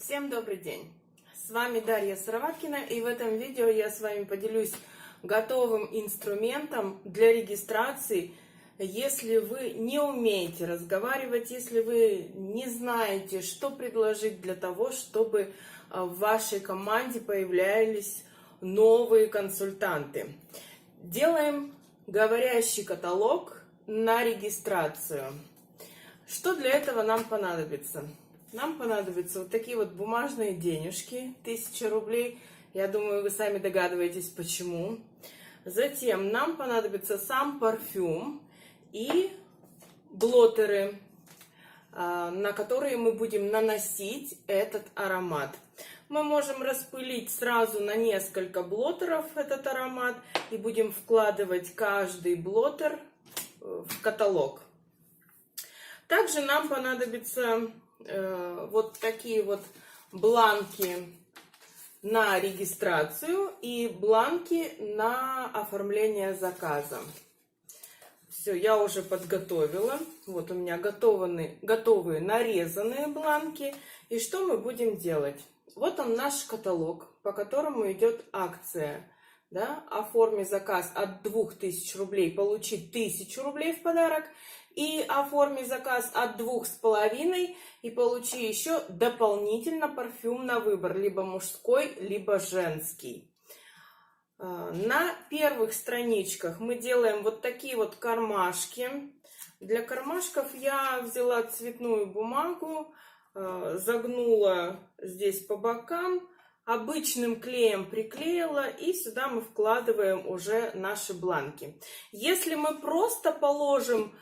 Всем добрый день! С вами Дарья Сыроваткина, и в этом видео я с вами поделюсь готовым инструментом для регистрации. Если вы не умеете разговаривать, если вы не знаете, что предложить для того, чтобы в вашей команде появлялись новые консультанты. Делаем говорящий каталог на регистрацию. Что для этого нам понадобится? Нам понадобятся вот такие вот бумажные денежки, 1000 рублей. Я думаю, вы сами догадываетесь, почему. Затем нам понадобится сам парфюм и блоттеры, на которые мы будем наносить этот аромат. Мы можем распылить сразу на несколько блоттеров этот аромат и будем вкладывать каждый блоттер в каталог. Также нам понадобится вот такие вот бланки на регистрацию и бланки на оформление заказа. Все, я уже подготовила. Вот у меня готовые нарезанные бланки. И что мы будем делать? Вот он наш каталог, по которому идет акция. Да? Оформи заказ от 2000 рублей, получи 1000 рублей в подарок. И оформи заказ от 2500 и получи еще дополнительно парфюм на выбор, либо мужской, либо женский. На первых страничках мы делаем вот такие вот кармашки. Для кармашков я взяла цветную бумагу, загнула здесь по бокам, обычным клеем приклеила, и сюда мы вкладываем уже наши бланки. Если мы просто положим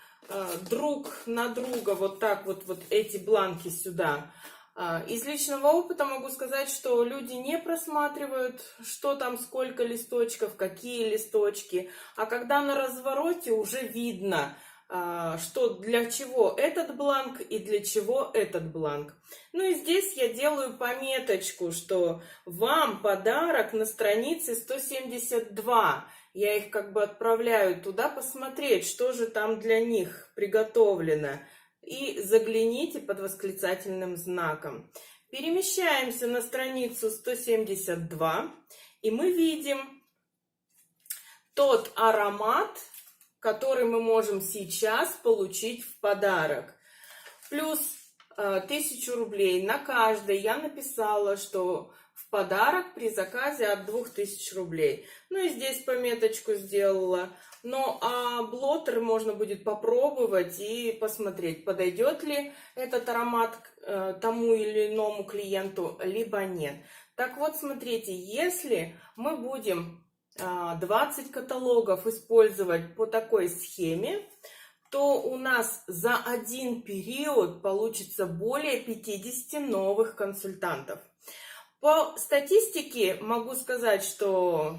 друг на друга вот так вот эти бланки сюда, из личного опыта могу сказать, что люди не просматривают, что там, сколько листочков, какие листочки, а когда на развороте уже видно, что для чего этот бланк и для чего этот бланк. Ну и здесь я делаю пометочку, что вам подарок на странице 172. Я их как бы отправляю туда посмотреть, что же там для них приготовлено. И загляните под восклицательным знаком. Перемещаемся на страницу 172, и мы видим тот аромат, который мы можем сейчас получить в подарок. Плюс 1000 рублей на каждой я написала, что в подарок при заказе от 2000 рублей. Ну и здесь пометочку сделала. Ну а блоттер можно будет попробовать и посмотреть, подойдет ли этот аромат тому или иному клиенту, либо нет. Так вот, смотрите, если мы будем 20 каталогов использовать по такой схеме, то у нас за один период получится более 50 новых консультантов. По статистике могу сказать, что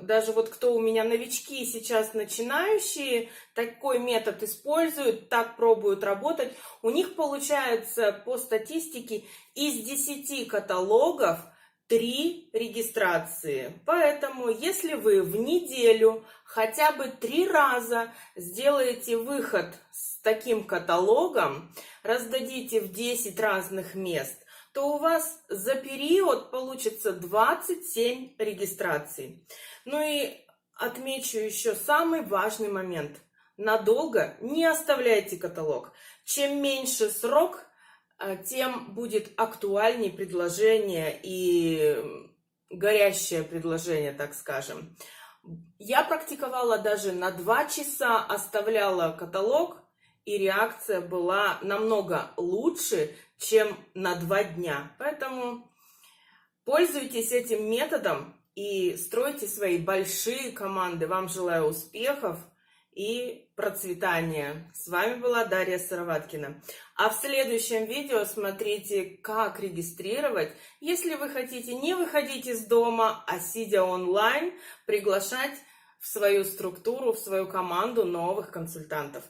даже вот кто у меня новички, сейчас начинающие, такой метод используют, так пробуют работать, у них получается по статистике из 10 каталогов 3 регистрации. Поэтому, если вы в неделю хотя бы 3 раза сделаете выход с таким каталогом, раздадите в 10 разных мест, то у вас за период получится 27 регистраций. Ну и отмечу еще самый важный момент. Надолго не оставляйте каталог. Чем меньше срок, тем будет актуальнее предложение и горящее предложение, так скажем. Я практиковала даже на 2 часа, оставляла каталог, и реакция была намного лучше, чем на 2 дня. Поэтому пользуйтесь этим методом и стройте свои большие команды. Вам желаю успехов и процветания. С вами была Дарья Сыроваткина. А в следующем видео смотрите, как регистрировать, если вы хотите не выходить из дома, а сидя онлайн, приглашать в свою структуру, в свою команду новых консультантов.